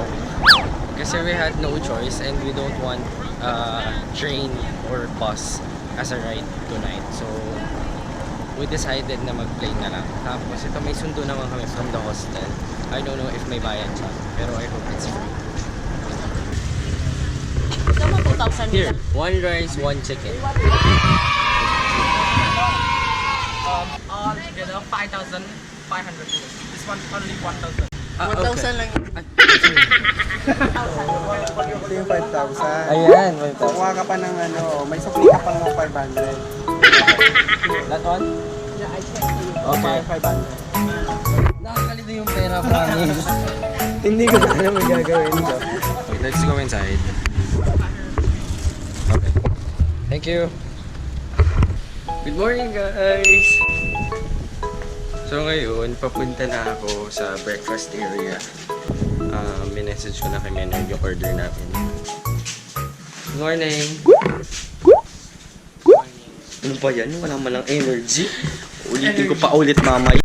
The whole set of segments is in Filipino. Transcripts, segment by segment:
ano. Kasi we had no choice and we don't want train or bus as a ride tonight. So, we decided na mag-plane na lang. Tapos, ito may sundo naman kami from the hostel. I don't know if may bayad siya, pero I hope it's free. Tama 2,000 Here, 1 rice, 1 chicken. All together 5,500. This one only 1,000. 1,000 lang yun. Ito yung 5,000. Ayan, Kuha ka pa ng ano, may sukli ka pang 500. That one? Yeah, I check for you. Okay. 500. Nakakalito yung pera, promise. Hindi ko na alam ang gagawin ko. Okay, let's go inside. Okay. Thank you. Good morning, guys! So ngayon, papunta na ako sa breakfast area. Minessage ko na kami ng yung order namin. Good morning! Ano ba yan? Wala man lang energy. Ulitin ko pa ulit mamaya.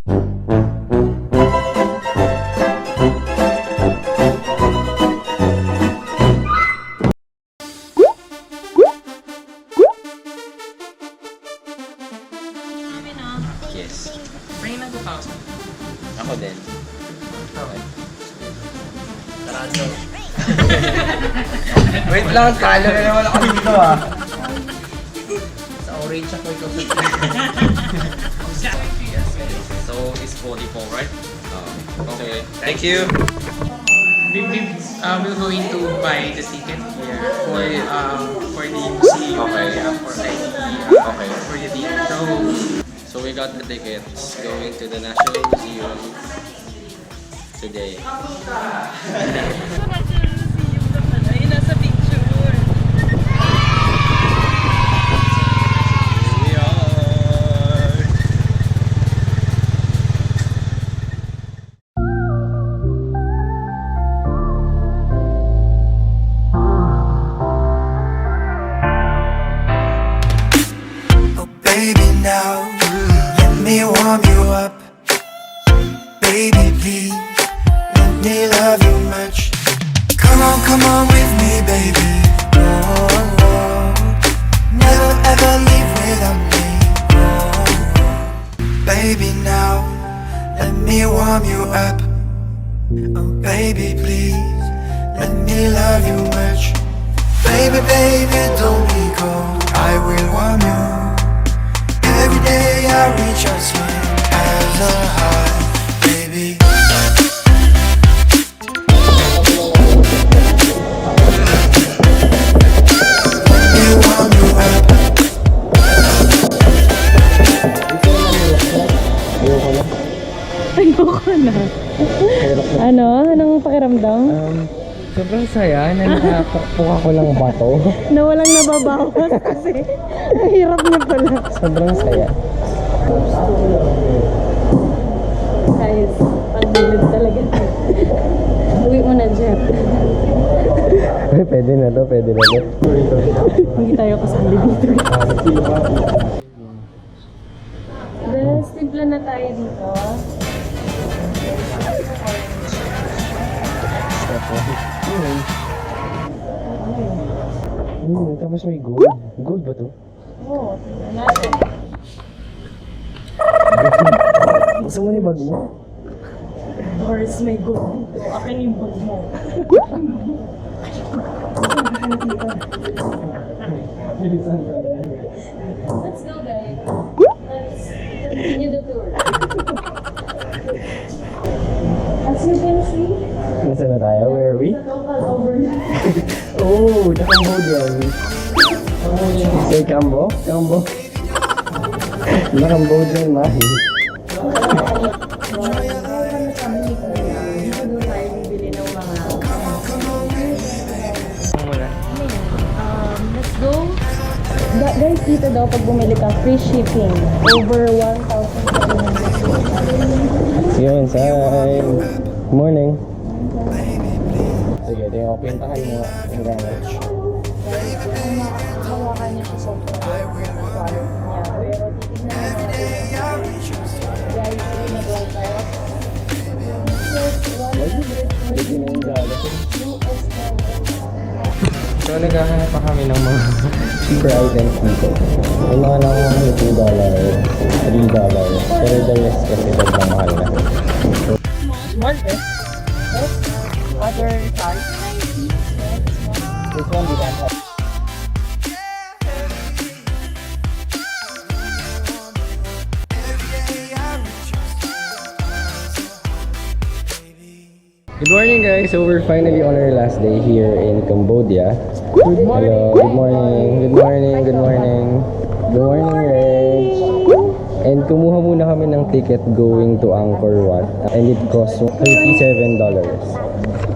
Yes. Bring na 2,000. Ako din. Okay. Wait lang, kala na naman ako dito ah. Sa orange ako ikaw sa So, it's 44, right? Okay. Thank you. We're going to buy the ticket here for the museum. Okay. For the Okay. for the ticket. So, we got the tickets going to the National Museum today. Ayun, nasa picture. Here we are. Oh baby now, let me warm you up. Baby please, let me love you much. Come on with me baby. Oh, oh. Never ever leave without me. Oh, baby now, let me warm you up. Oh baby please, let me love you much. Baby, baby, don't be cold, I will warm you. Every day I reach out sweet as a heart, baby. Let me warm you up. Ayoko na. Ano? Anong pakiramdam? Sobrang saya na nakapukpuk ako ng bato. Na walang nababawas kasi ang hirap niya pala. Sobrang saya. Guys, pagbilid talaga. Uwi mo na, Jeff. Pwede na to, pwede na to. Hindi tayo kasali dito. Bes, timpla na tayo dito. Tapos may gold. Gold ba to? Oo, tingnan natin. Gusto mo ni bag mo? Doris, may gold dito. Akin yung bag mo. Let's go, guys. Let's continue the tour. As you can see, Nasaan na tayo? Where are we? the local overnight. Oh, the Cambodian. Say Cambo? Cambo? The Cambodian mahi. Let's go. Guys, dito daw pag bumili ka, free shipping. Over 1,700. See you inside. Morning. Sige, tingnan ko. Pintahan mo nga yung gamit. Hawakan niya siya sa wallet niya. Pero titignan natin. Guys, nag-wallet tayo. Pwede na yung gamit. So, naghahanap pa kami ng mga cheaper items dito. May mga nakuha kami $2, $3. Pero the rest kasi sobrang mahal na. Small best. Other size. This one we don't have. Good morning guys! So we're finally on our last day here in Cambodia. Good morning! Hello, good morning! Good morning! Good morning! Good morning, Reg! And kumuha muna kami ng ticket going to Angkor Wat. And it costs $37.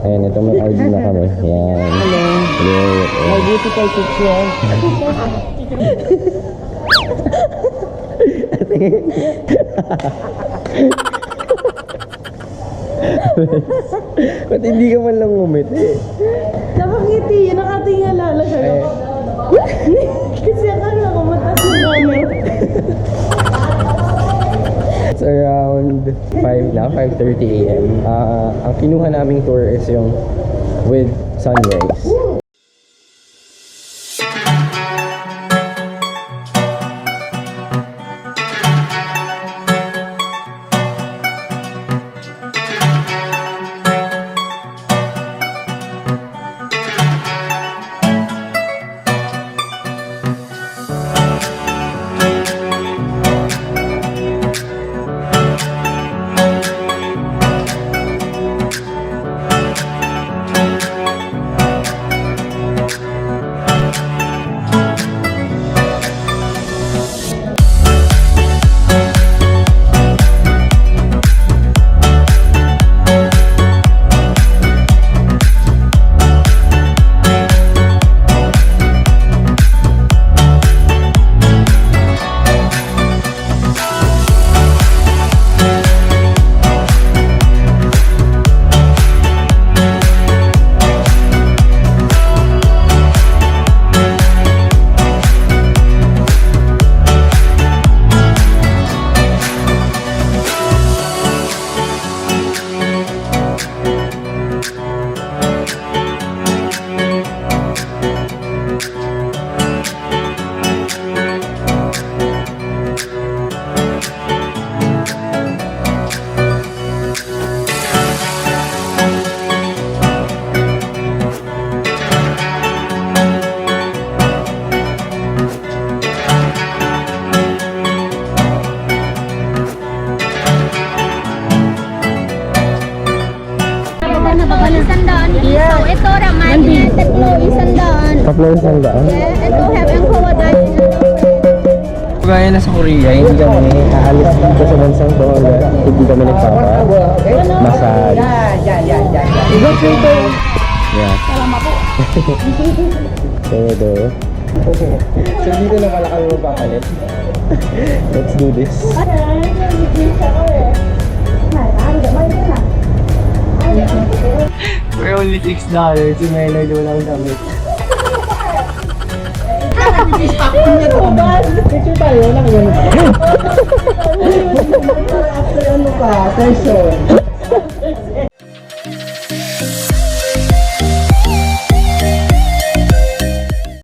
Ayan, ito may ID na kami. Ayan. Hello! My beautiful picture. Ba't hindi ka man lang umiti? Nakangiti yun, nakatingala siya. Kasi akala ko matas yung camera. It's around 5 na, 5:30 a.m. Ang kinuha naming tour is yung with sunrise. So ito ramen niya, tatlo isandaan. Tatlo $100. Yeah, ito have ang kawadan. Gaya na sa Korea, hindi kami aalis dito sa bansang to hanggang hindi kami nagpapa-massage. Yeah. Salamat po. So dito na pala kami magpapalit. Let's do this. For only $6, si Maynard walang damit. Picture tayo, lang yun. After ano ka, session.